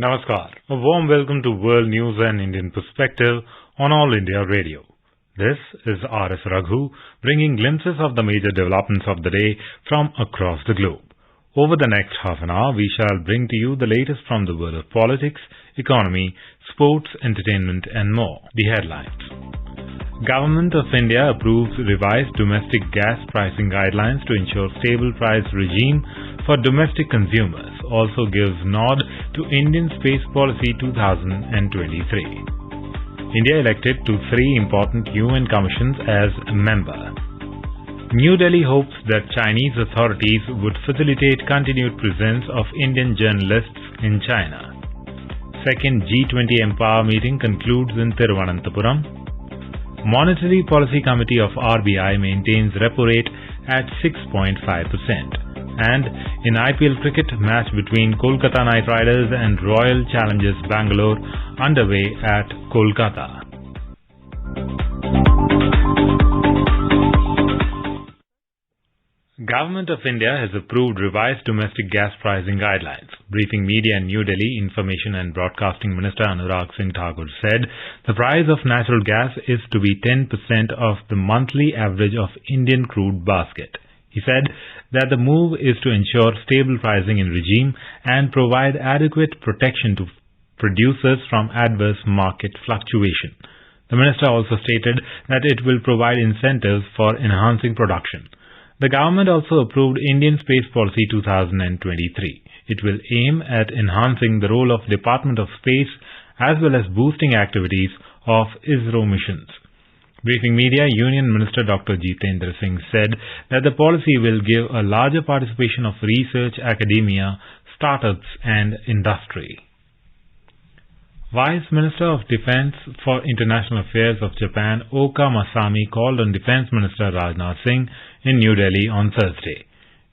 Namaskar. A warm welcome to World News and Indian Perspective on All India Radio. This is R.S. Raghu bringing glimpses of the major developments of the day from across the globe. Over the next half an hour, we shall bring to you the latest from the world of politics, economy, sports, entertainment and more. The headlines. Government of India approves revised domestic gas pricing guidelines to ensure stable price regime for domestic consumers. Also gives nod to Indian Space Policy 2023. India elected to 3 important UN commissions as a member. New Delhi hopes that Chinese authorities would facilitate continued presence of Indian journalists in China. Second G20 Empower meeting concludes in Thiruvananthapuram. Monetary Policy Committee of RBI maintains repo rate at 6.5%. And in IPL cricket, match between Kolkata Knight Riders and Royal Challengers Bangalore underway at Kolkata. Government of India has approved revised domestic gas pricing guidelines. Briefing media in New Delhi, Information and Broadcasting Minister Anurag Singh Thakur said the price of natural gas is to be 10% of the monthly average of Indian crude basket. He said that the move is to ensure stable pricing in regime and provide adequate protection to producers from adverse market fluctuation. The minister also stated that it will provide incentives for enhancing production. The government also approved Indian Space Policy 2023. It will aim at enhancing the role of Department of Space as well as boosting activities of ISRO missions. Briefing media, Union Minister Dr. Jitendra Singh said that the policy will give a larger participation of research, academia, startups and industry. Vice Minister of Defence for International Affairs of Japan, Oka Masami, called on Defence Minister Rajnath Singh in New Delhi on Thursday.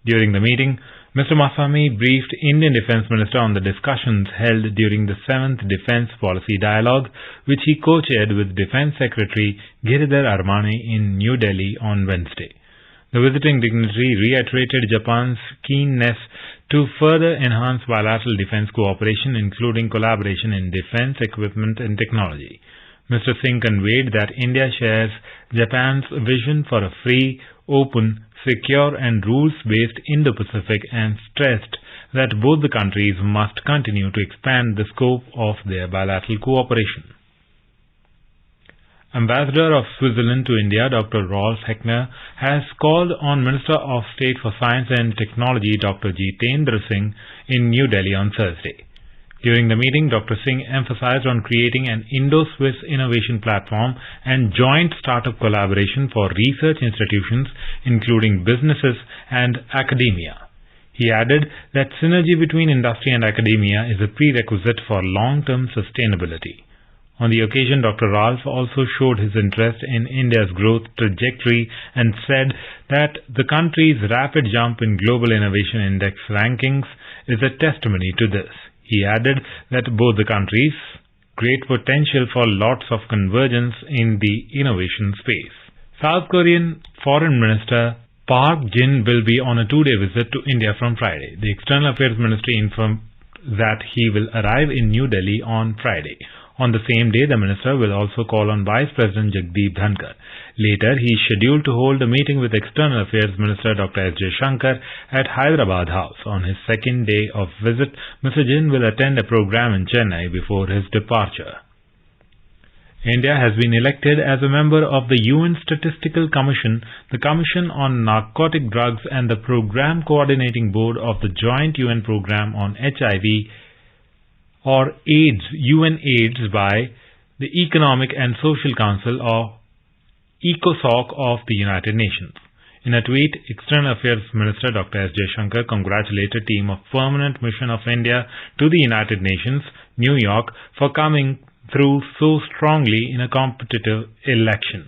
During the meeting, Mr. Masami briefed Indian Defence Minister on the discussions held during the 7th Defence Policy Dialogue, which he co-chaired with Defence Secretary Giridhar Armane in New Delhi on Wednesday. The visiting dignitary reiterated Japan's keenness to further enhance bilateral defence cooperation, including collaboration in defence equipment and technology. Mr. Singh conveyed that India shares Japan's vision for a free, open, secure and rules-based Indo-Pacific and stressed that both the countries must continue to expand the scope of their bilateral cooperation. Ambassador of Switzerland to India, Dr. Rolf Heckner, has called on Minister of State for Science and Technology, Dr. Jitendra Singh, in New Delhi on Thursday. During the meeting, Dr. Singh emphasized on creating an Indo-Swiss innovation platform and joint startup collaboration for research institutions, including businesses and academia. He added that synergy between industry and academia is a prerequisite for long-term sustainability. On the occasion, Dr. Rolf also showed his interest in India's growth trajectory and said that the country's rapid jump in Global Innovation Index rankings is a testimony to this. He added that both the countries great potential for lots of convergence in the innovation space. South Korean Foreign Minister Park Jin will be on a 2-day visit to India from Friday. The External Affairs Ministry informed that he will arrive in New Delhi on Friday. On the same day, the minister will also call on Vice President Jagdeep Dhankar. Later, he is scheduled to hold a meeting with External Affairs Minister Dr. S. Jaishankar at Hyderabad House. On his second day of visit, Mr. Jin will attend a program in Chennai before his departure. India has been elected as a member of the UN Statistical Commission, the Commission on Narcotic Drugs and the Program Coordinating Board of the Joint UN Program on HIV or AIDS, UN AIDS, by the Economic and Social Council or ECOSOC of the United Nations. In a tweet, External Affairs Minister Dr. S. Jaishankar congratulated Team of Permanent Mission of India to the United Nations, New York, for coming through so strongly in a competitive election.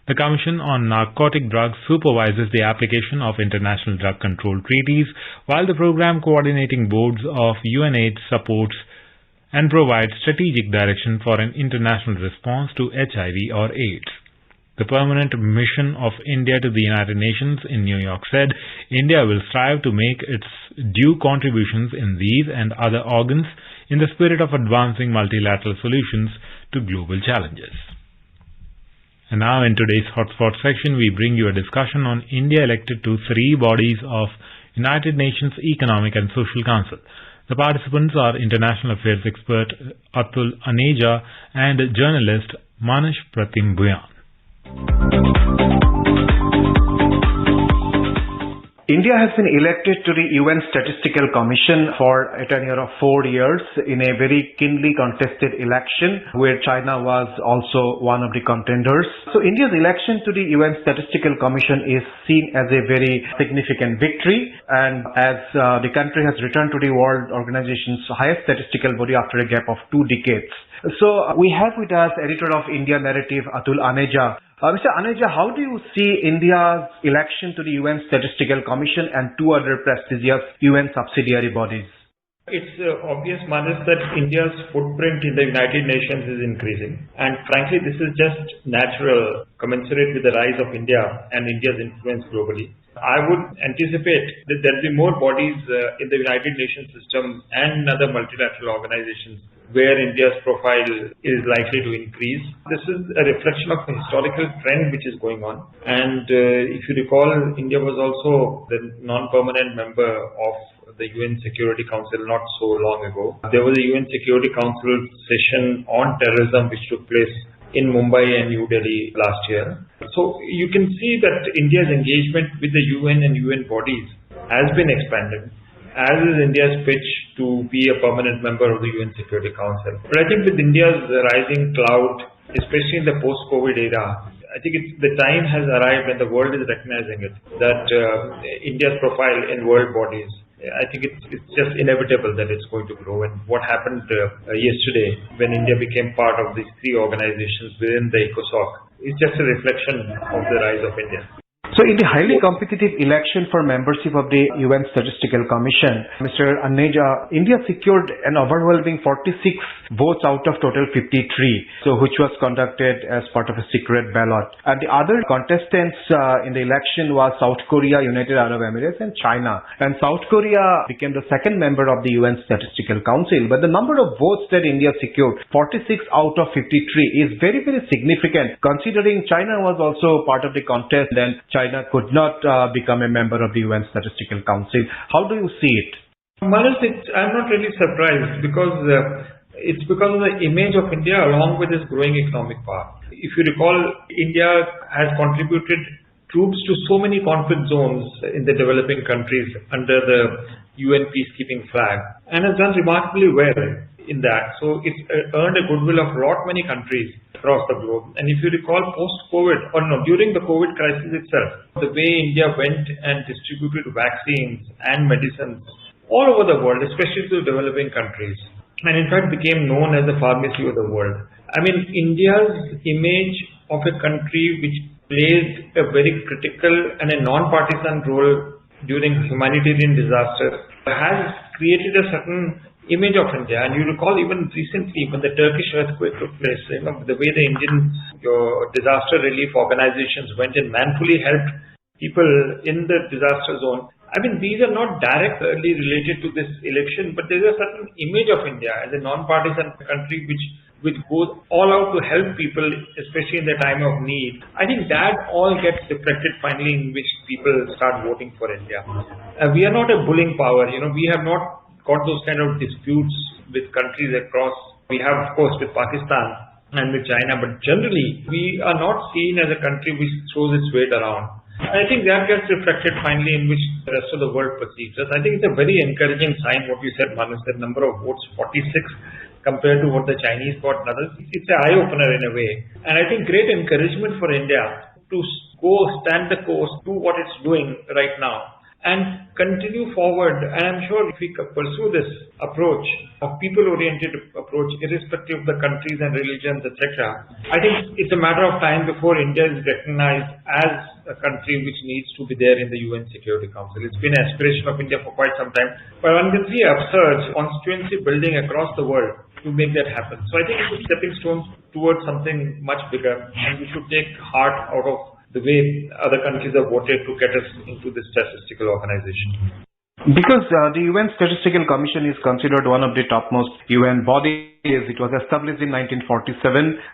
The Commission on Narcotic Drugs supervises the application of international drug control treaties, while the Program Coordinating Boards of UNAIDS supports and provides strategic direction for an international response to HIV or AIDS. The permanent mission of India to the United Nations in New York said India will strive to make its due contributions in these and other organs in the spirit of advancing multilateral solutions to global challenges. And now in today's Hotspot section, we bring you a discussion on India elected to 3 bodies of United Nations Economic and Social Council. The participants are international affairs expert Atul Aneja and journalist Manish Pratim Bhuyan. India has been elected to the UN Statistical Commission for a tenure of 4 years in a very keenly contested election where China was also one of the contenders. So India's election to the UN Statistical Commission is seen as a very significant victory, and as the country has returned to the World Organization's highest statistical body after a gap of 2 decades. So we have with us editor of India Narrative Atul Aneja. Mr. Aneja, how do you see India's election to the UN Statistical Commission and 2 other prestigious UN subsidiary bodies? It's obvious, Manas, that India's footprint in the United Nations is increasing. And frankly, this is just natural, commensurate with the rise of India and India's influence globally. I would anticipate that there will be more bodies in the United Nations system and other multilateral organizations where India's profile is likely to increase. This is a reflection of a historical trend which is going on. And if you recall, India was also the non-permanent member of the UN Security Council not so long ago. There was a UN Security Council session on terrorism which took place in Mumbai and New Delhi last year. So you can see that India's engagement with the UN and UN bodies has been expanded, as is India's pitch to be a permanent member of the UN Security Council. But I think with India's rising clout, especially in the post-COVID era, I think the time has arrived and the world is recognizing it, that India's profile in world bodies, I think it's just inevitable that it's going to grow. And what happened yesterday when India became part of these 3 organizations within the ECOSOC is just a reflection of the rise of India. So in the highly competitive election for membership of the UN Statistical Commission, Mr. Aneja, India secured an overwhelming 46 votes out of total 53, so which was conducted as part of a secret ballot. And the other contestants in the election was South Korea, United Arab Emirates and China. And South Korea became the 2nd member of the UN Statistical Council. But the number of votes that India secured, 46 out of 53, is very, very significant considering China was also part of the contest and China could not become a member of the UN Statistical Council. How do you see it? Manas, I'm not really surprised because it's because of the image of India along with its growing economic power. If you recall, India has contributed troops to so many conflict zones in the developing countries under the UN peacekeeping flag and has done remarkably well in that. So it's earned a goodwill of many countries across the globe. And if you recall, post-COVID, during the COVID crisis itself, the way India went and distributed vaccines and medicines all over the world, especially to developing countries, and in fact became known as the pharmacy of the world. I mean, India's image of a country which plays a very critical and a non-partisan role during humanitarian disasters has created a certain image of India. And you recall even recently when the Turkish earthquake took place, the way the Indian disaster relief organizations went and manfully helped people in the disaster zone. I mean, these are not directly related to this election, but there is a certain image of India as a non-partisan country which goes all out to help people, especially in the time of need. I think that all gets reflected finally in which people start voting for India. We are not a bullying power. We have not got those kind of disputes with countries across. We have, of course, with Pakistan and with China, but generally we are not seen as a country which throws its weight around. I think that gets reflected finally in which the rest of the world perceives us. I think it's a very encouraging sign what you said, Manas, the number of votes, 46 compared to what the Chinese got and others. It's an eye-opener in a way. And I think great encouragement for India to go stand the course, do what it's doing right now, and continue forward. And I'm sure if we pursue this approach of people-oriented approach, irrespective of the countries and religions, etc., I think it's a matter of time before India is recognized as a country which needs to be there in the UN Security Council. It's been an aspiration of India for quite some time. But one can see upsurge, constituency building across the world to make that happen. So I think it's a stepping stone towards something much bigger, and we should take heart out of the way other countries have voted to get us into this statistical organization. Because the UN Statistical Commission is considered one of the topmost UN bodies. It was established in 1947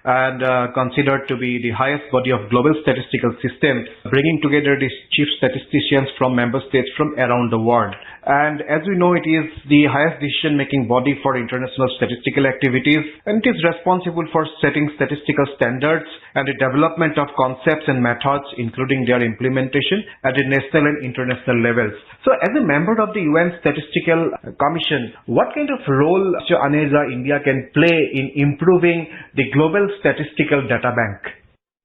and considered to be the highest body of global statistical system, bringing together the chief statisticians from member states from around the world. And as we know, it is the highest decision-making body for international statistical activities, and it is responsible for setting statistical standards and the development of concepts and methods, including their implementation at the national and international levels. So as a member of the UN Statistical Commission, what kind of role, Mr. Aneja, India can play in improving the global statistical data bank?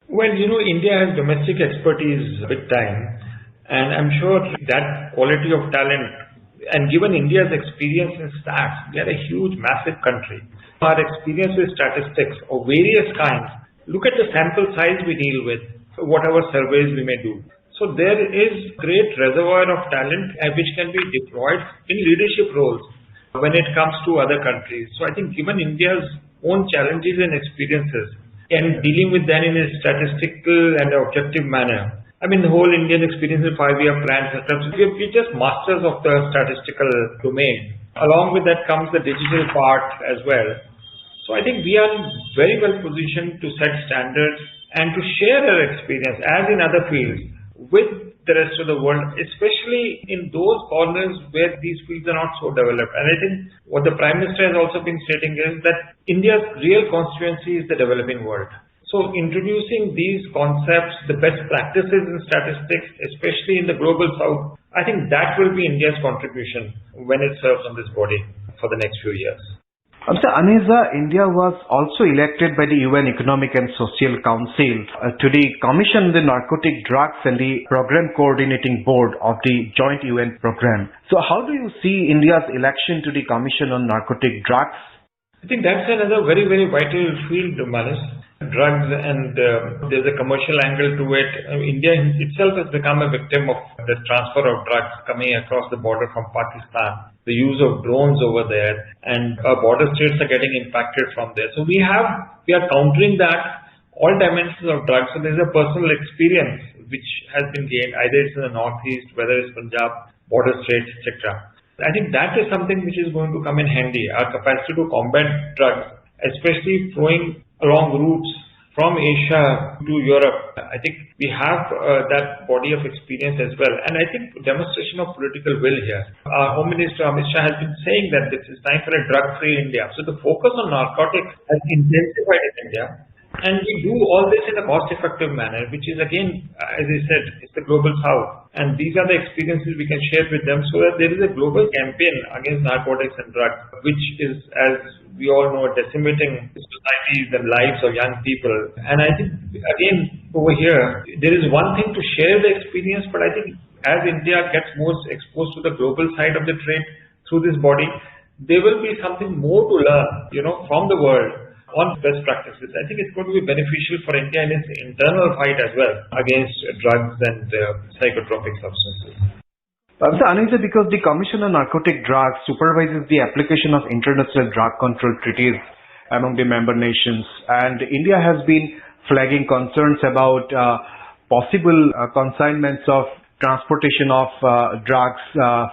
Well, India has domestic expertise big time, and I'm sure that quality of talent, and given India's experience in stats, we are a huge, massive country. Our experience with statistics of various kinds, look at the sample size we deal with, whatever surveys we may do. So there is great reservoir of talent which can be deployed in leadership roles when it comes to other countries. So I think given India's own challenges and experiences and dealing with them in a statistical and objective manner, I mean, the whole Indian experience in 5-year plan setups, we're just masters of the statistical domain. Along with that comes the digital part as well. So I think we are very well positioned to set standards and to share our experience as in other fields with the rest of the world, especially in those corners where these fields are not so developed. And I think what the Prime Minister has also been stating is that India's real constituency is the developing world. So introducing these concepts, the best practices in statistics, especially in the global south, I think that will be India's contribution when it serves on this body for the next few years. Mr. Aneja, India was also elected by the UN Economic and Social Council to the Commission on the Narcotic Drugs and the Program Coordinating Board of the Joint UN Program. So how do you see India's election to the Commission on Narcotic Drugs? I think that's another very, very vital field, Manas. Drugs, and there's a commercial angle to it. India itself has become a victim of the transfer of drugs coming across the border from Pakistan, the use of drones over there, and our border states are getting impacted from there. So we are countering that, all dimensions of drugs. So there's a personal experience which has been gained, either it's in the northeast, whether it's Punjab, border states, etc. I think that is something which is going to come in handy. Our capacity to combat drugs, especially flowing along routes from Asia to Europe. I think we have that body of experience as well. And I think demonstration of political will here. Our Home Minister Amit Shah has been saying that this is time for a drug-free India. So the focus on narcotics has intensified in India. And we do all this in a cost-effective manner, which is again, as I said, it's the global south. And these are the experiences we can share with them so that there is a global campaign against narcotics and drugs, which is, as we all know, decimating societies and lives of young people. And I think, again, over here, there is one thing to share the experience, but I think as India gets more exposed to the global side of the trade through this body, there will be something more to learn, from the world on best practices. I think it's going to be beneficial for India in its internal fight as well against drugs and psychotropic substances. Mr. Aneja, because the Commission on Narcotic Drugs supervises the application of international drug control treaties among the member nations, and India has been flagging concerns about possible consignments of transportation of drugs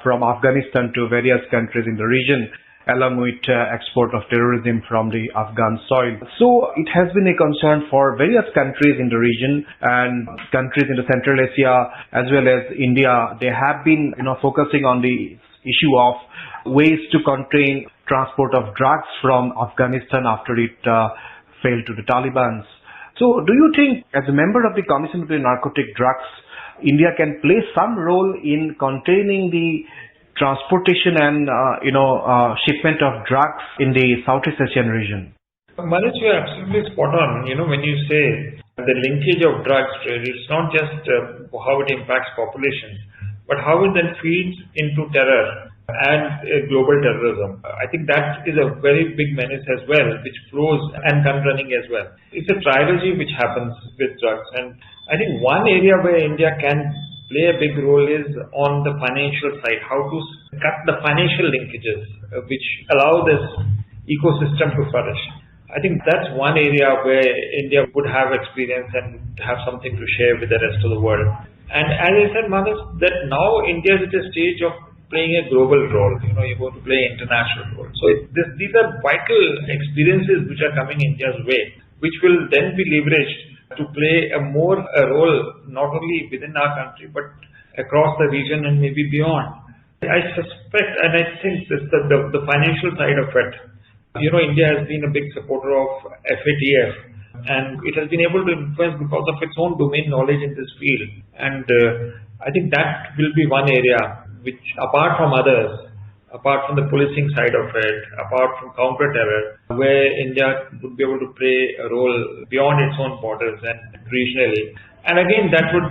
from Afghanistan to various countries in the region, along with export of terrorism from the Afghan soil. So it has been a concern for various countries in the region and countries in the Central Asia as well as India. They have been focusing on the issue of ways to contain transport of drugs from Afghanistan after it failed to the Taliban. So do you think, as a member of the Commission on the Narcotic Drugs, India can play some role in containing the transportation and shipment of drugs in the Southeast Asian region? Manas, you are absolutely spot on. When you say the linkage of drugs trade, it's not just how it impacts populations, but how it then feeds into terror and global terrorism. I think that is a very big menace as well, which flows, and gun running as well. It's a trilogy which happens with drugs, and I think one area where India can play a big role is on the financial side, how to cut the financial linkages which allow this ecosystem to flourish. I think that's one area where India would have experience and have something to share with the rest of the world. And as I said, Manas, that now India is at a stage of playing a global role. You're going to play an international role. So these are vital experiences which are coming India's way, which will then be leveraged to play a role not only within our country but across the region and maybe beyond. I suspect, and I think that the financial side of it, India has been a big supporter of FATF, and it has been able to influence because of its own domain knowledge in this field. And I think that will be one area which, apart from others, apart from the policing side of it, apart from counter-terror, where India would be able to play a role beyond its own borders and regionally. And again, that would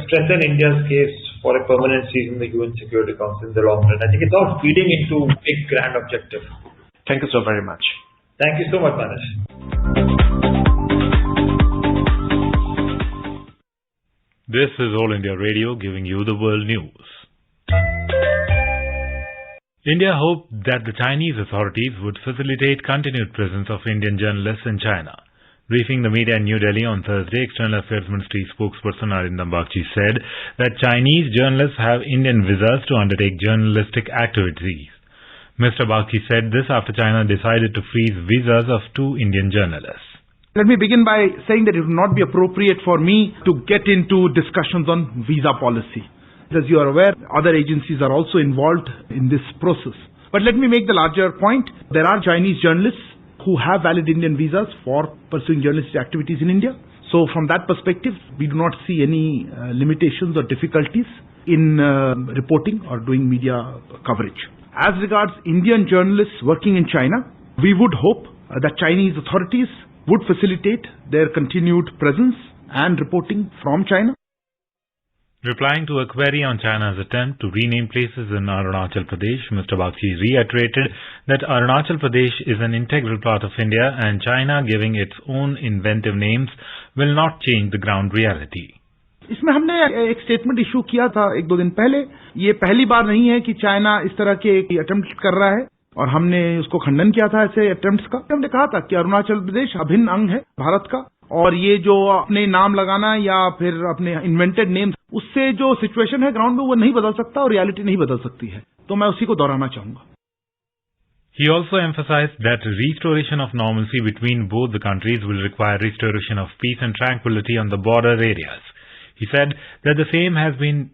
strengthen India's case for a permanent seat in the UN Security Council in the long run. I think it's all feeding into a big grand objective. Thank you so very much. Thank you so much, Manish. This is All India Radio giving you the world news. India hoped that the Chinese authorities would facilitate continued presence of Indian journalists in China. Briefing the media in New Delhi on Thursday, External Affairs Ministry spokesperson Arindam Bagchi said that Chinese journalists have Indian visas to undertake journalistic activities. Mr. Bagchi said this after China decided to freeze visas of 2 Indian journalists. Let me begin by saying that it would not be appropriate for me to get into discussions on visa policy. As you are aware, other agencies are also involved in this process. But let me make the larger point. There are Chinese journalists who have valid Indian visas for pursuing journalistic activities in India. So from that perspective, we do not see any limitations or difficulties in reporting or doing media coverage. As regards Indian journalists working in China, we would hope that Chinese authorities would facilitate their continued presence and reporting from China. Replying to a query on China's attempt to rename places in Arunachal Pradesh, Mr. Bagchi reiterated that Arunachal Pradesh is an integral part of India and China giving its own inventive names will not change the ground reality. इसमें हमने एक statement issue किया था 1-2 दिन पहले. ये पहली बार नहीं है कि चाइना इस तरह के अटेम्प्ट कर रहा है और हमने उसको खंडन किया था ऐसे अटेम्प्ट्स का. हमने कहा था कि अरुणाचल प्रदेश अभिन्न अंग है भारत का और ये जो अपने नाम लगाना या फिर अपने इन्वेंटेड नेम्स, उससे जो सिचुएशन है ग्राउंड में वो नहीं बदल सकता और रियलिटी नहीं बदल सकती है. तो मैं उसी को दोहराना चाहूंगा. He also emphasized that restoration of normalcy between both the countries will require restoration of peace and tranquility on the border areas. He said that the same has been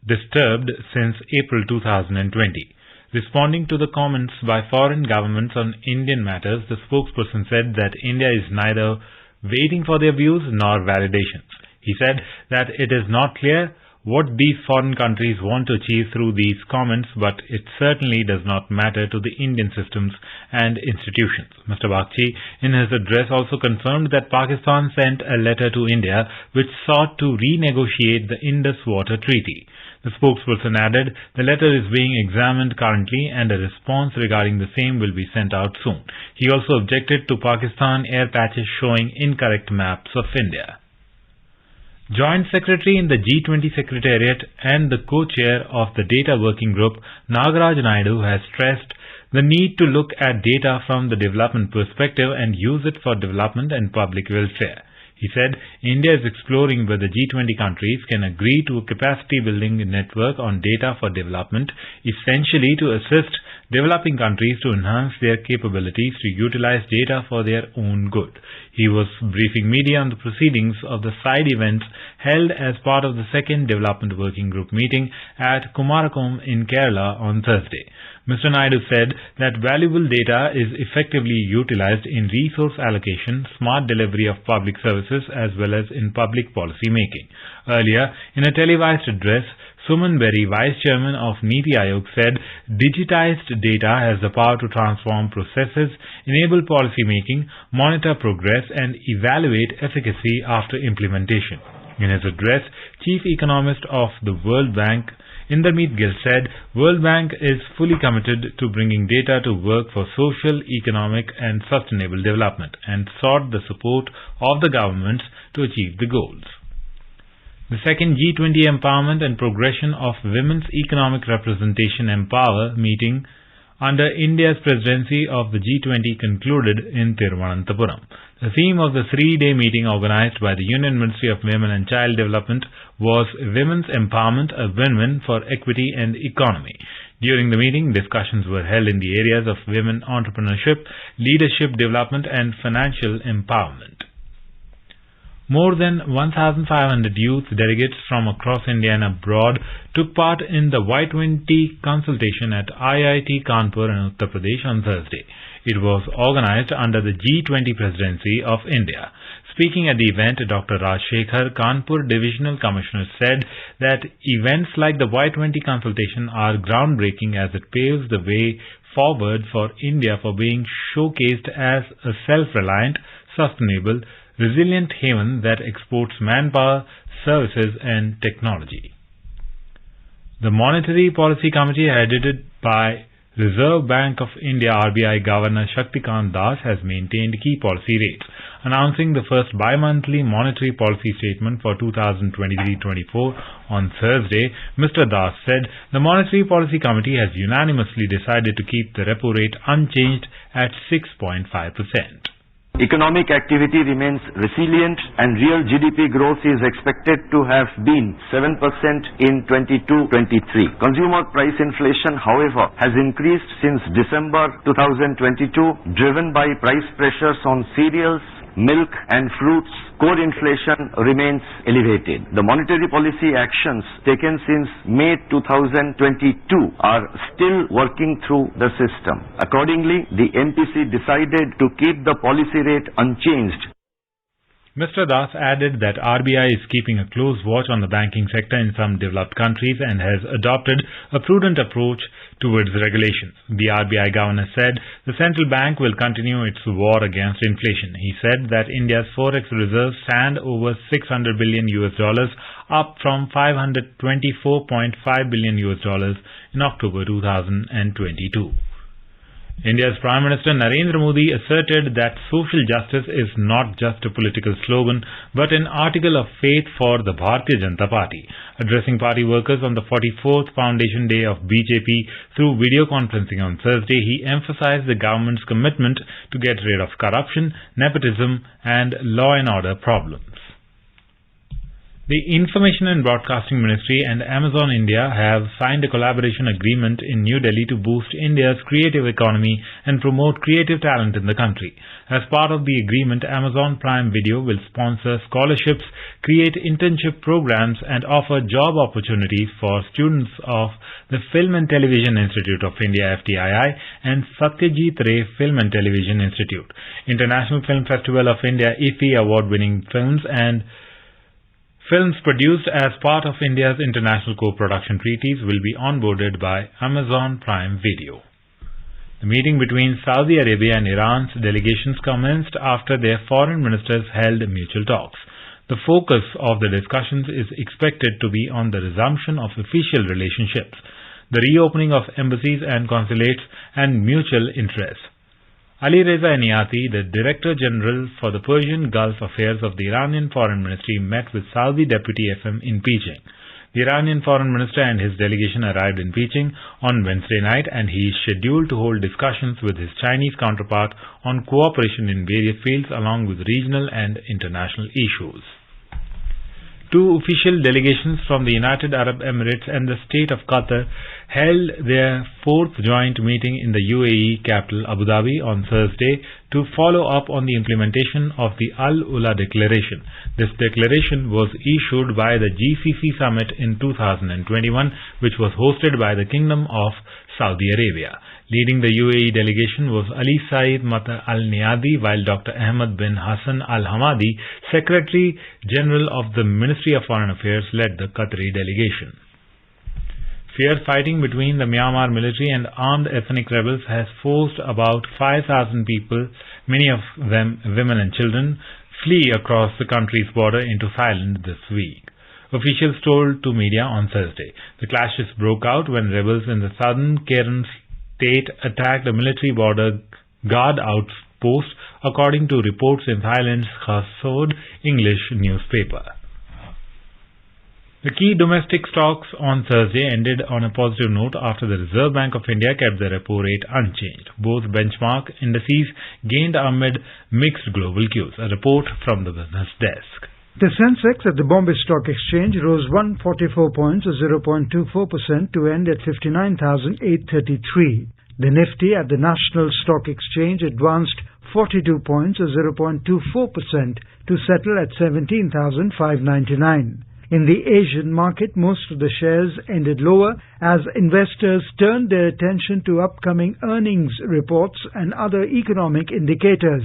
disturbed since April 2020. Responding to the comments by foreign governments on Indian matters, the spokesperson said that India is neither waiting for their views nor validations. He said that it is not clear what these foreign countries want to achieve through these comments, but it certainly does not matter to the Indian systems and institutions. Mr. Bagchi, in his address, also confirmed that Pakistan sent a letter to India which sought to renegotiate the Indus Water Treaty. The spokesperson added, the letter is being examined currently and a response regarding the same will be sent out soon. He also objected to Pakistan air patches showing incorrect maps of India. Joint Secretary in the G20 Secretariat and the co-chair of the Data Working Group, Nagaraj Naidu, has stressed the need to look at data from the development perspective and use it for development and public welfare. He said India is exploring whether G20 countries can agree to a capacity-building network on data for development, essentially to assist developing countries to enhance their capabilities to utilize data for their own good. He was briefing media on the proceedings of the side events held as part of the second Development Working Group meeting at Kumarakom in Kerala on Thursday. Mr. Naidu said that valuable data is effectively utilized in resource allocation, smart delivery of public services as well as in public policy making. Earlier, in a televised address, Suman Berry, Vice Chairman of Niti Aayog, said digitized data has the power to transform processes, enable policy making, monitor progress and evaluate efficacy after implementation. In his address, Chief Economist of the World Bank, Indermeet Gill, said World Bank is fully committed to bringing data to work for social, economic and sustainable development and sought the support of the governments to achieve the goals. The second G20 Empowerment and Progression of Women's Economic Representation Empower meeting under India's presidency of the G20 concluded in Thiruvananthapuram. The theme of the three-day meeting organized by the Union Ministry of Women and Child Development was Women's Empowerment, a Win-Win for Equity and Economy. During the meeting, discussions were held in the areas of women entrepreneurship, leadership development and financial empowerment. More than 1,500 youth delegates from across India and abroad took part in the Y20 consultation at IIT Kanpur in Uttar Pradesh on Thursday. It was organized under the G20 presidency of India. Speaking at the event, Dr. Rajshekhar, Kanpur Divisional Commissioner, said that events like the Y20 consultation are groundbreaking as it paves the way forward for India for being showcased as a self-reliant, sustainable, resilient haven that exports manpower, services and technology. The Monetary Policy Committee, headed by Reserve Bank of India RBI Governor Shaktikant Das, has maintained key policy rates. Announcing the first bi-monthly monetary policy statement for 2023-24 on Thursday, Mr. Das said the Monetary Policy Committee has unanimously decided to keep the repo rate unchanged at 6.5%. Economic activity remains resilient and real GDP growth is expected to have been 7% in 22-23. Consumer price inflation, however, has increased since December 2022, driven by price pressures on cereals, milk and fruits. Core inflation remains elevated. The monetary policy actions taken since May 2022 are still working through the system. Accordingly, the MPC decided to keep the policy rate unchanged. Mr. Das added that RBI is keeping a close watch on the banking sector in some developed countries and has adopted a prudent approach towards regulations. The RBI governor said the central bank will continue its war against inflation. He said that India's forex reserves stand over $600 billion, up from $524.5 billion in October 2022. India's Prime Minister Narendra Modi asserted that social justice is not just a political slogan but an article of faith for the Bharatiya Janata Party. Addressing party workers on the 44th Foundation Day of BJP through video conferencing on Thursday, he emphasized the government's commitment to get rid of corruption, nepotism and law and order problems. The Information and Broadcasting Ministry and Amazon India have signed a collaboration agreement in New Delhi to boost India's creative economy and promote creative talent in the country. As part of the agreement, Amazon Prime Video will sponsor scholarships, create internship programs, and offer job opportunities for students of the Film and Television Institute of India (FTII) and Satyajit Ray Film and Television Institute. International Film Festival of India (IFFI) award-winning films and films produced as part of India's international co-production treaties will be onboarded by Amazon Prime Video. The meeting between Saudi Arabia and Iran's delegations commenced after their foreign ministers held mutual talks. The focus of the discussions is expected to be on the resumption of official relationships, the reopening of embassies and consulates, and mutual interests. Ali Reza Enayati, the Director General for the Persian Gulf Affairs of the Iranian Foreign Ministry, met with Saudi Deputy FM in Beijing. The Iranian Foreign Minister and his delegation arrived in Beijing on Wednesday night, and he is scheduled to hold discussions with his Chinese counterpart on cooperation in various fields along with regional and international issues. Two official delegations from the United Arab Emirates and the State of Qatar held their fourth joint meeting in the UAE capital Abu Dhabi on Thursday to follow up on the implementation of the Al-Ula Declaration. This declaration was issued by the GCC Summit in 2021, which was hosted by the Kingdom of Saudi Arabia. Leading the UAE delegation was Ali Saeed Mata Al-Niyadi, while Dr. Ahmed bin Hassan Al-Hamadi, Secretary General of the Ministry of Foreign Affairs, led the Qatari delegation. Fierce fighting between the Myanmar military and armed ethnic rebels has forced about 5,000 people, many of them women and children, flee across the country's border into Thailand this week. Officials told to media on Thursday. The clashes broke out when rebels in the southern Karen state attacked a military border guard outpost, according to reports in Thailand's Khasod English newspaper. The key domestic stocks on Thursday ended on a positive note after the Reserve Bank of India kept the repo rate unchanged. Both benchmark indices gained amid mixed global cues. A report from the business desk. The Sensex at the Bombay Stock Exchange rose 144 points or 0.24% to end at 59,833. The Nifty at the National Stock Exchange advanced 42 points or 0.24% to settle at 17,599. In the Asian market, most of the shares ended lower as investors turned their attention to upcoming earnings reports and other economic indicators.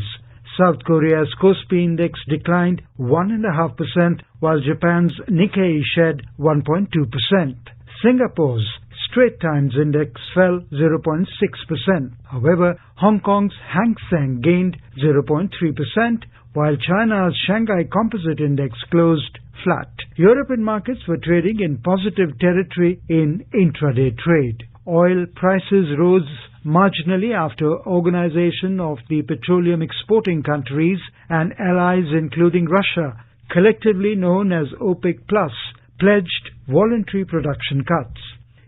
South Korea's Kospi Index declined 1.5%, while Japan's Nikkei shed 1.2%. Singapore's Straits Times Index fell 0.6%. However, Hong Kong's Hang Seng gained 0.3%, while China's Shanghai Composite Index closed flat. European markets were trading in positive territory in intraday trade. Oil prices rose marginally after Organization of the Petroleum Exporting Countries and allies including Russia, collectively known as OPEC+, pledged voluntary production cuts.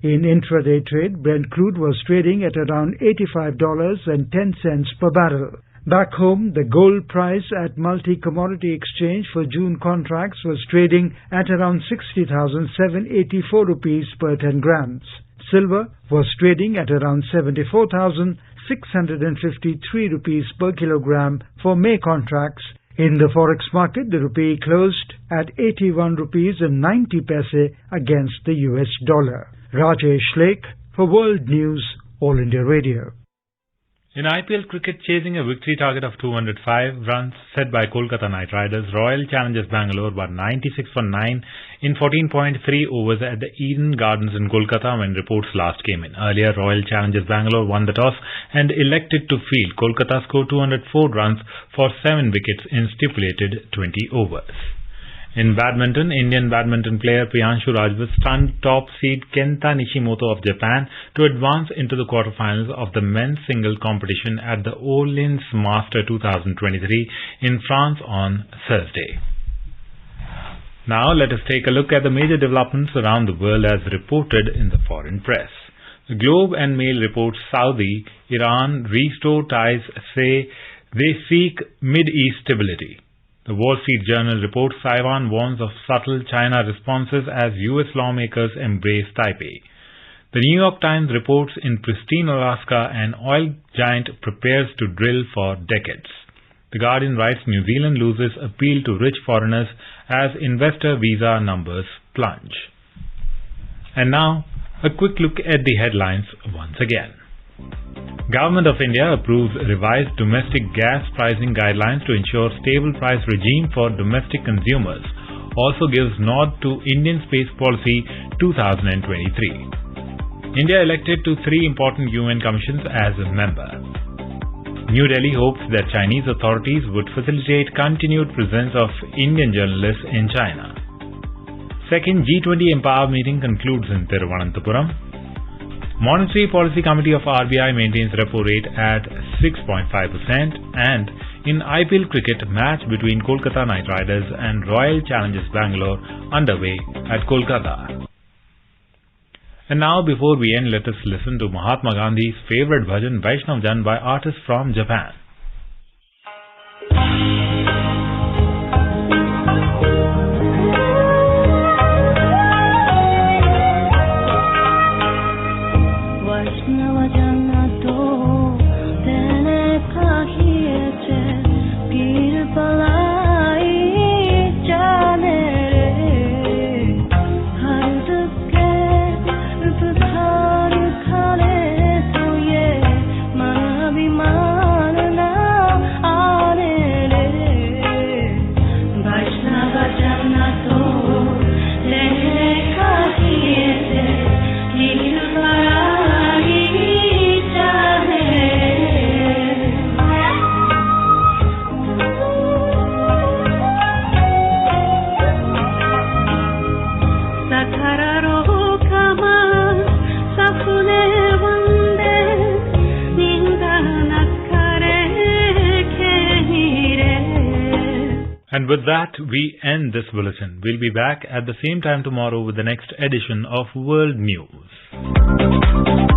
In intraday trade, Brent crude was trading at around $85.10 per barrel. Back home, the gold price at Multi-Commodity Exchange for June contracts was trading at around 60,784 rupees per 10 grams. Silver was trading at around 74,653 rupees per kilogram for May contracts. In the forex market, the rupee closed at 81 rupees and 90 paise against the US dollar. Rajesh Lake for World News, All India Radio. In IPL cricket, chasing a victory target of 205 runs set by Kolkata Knight Riders, Royal Challengers Bangalore were 96 for 9 in 14.3 overs at the Eden Gardens in Kolkata when reports last came in. Earlier, Royal Challengers Bangalore won the toss and elected to field. Kolkata scored 204 runs for 7 wickets in stipulated 20 overs. In badminton, Indian badminton player Priyanshu Rajput stunned top seed Kenta Nishimoto of Japan to advance into the quarterfinals of the men's single competition at the Orleans Master 2023 in France on Thursday. Now let us take a look at the major developments around the world as reported in the foreign press. The Globe and Mail reports Saudi, Iran restore ties, say they seek Mid-East stability. The Wall Street Journal reports Taiwan warns of subtle China responses as U.S. lawmakers embrace Taipei. The New York Times reports in pristine Alaska an oil giant prepares to drill for decades. The Guardian writes New Zealand loses appeal to rich foreigners as investor visa numbers plunge. And now, a quick look at the headlines once again. Government of India approves revised domestic gas pricing guidelines to ensure stable price regime for domestic consumers. Also gives nod to Indian Space Policy 2023. India elected to 3 important UN commissions as a member. New Delhi hopes that Chinese authorities would facilitate continued presence of Indian journalists in China. Second G20 Empower meeting concludes in Thiruvananthapuram. Monetary Policy Committee of RBI maintains repo rate at 6.5%, and in IPL cricket, match between Kolkata Knight Riders and Royal Challengers Bangalore underway at Kolkata. And now, before we end, let us listen to Mahatma Gandhi's favorite bhajan Vaishnav Jan by artists from Japan. Mana And with that, we end this bulletin. We'll be back at the same time tomorrow with the next edition of World News.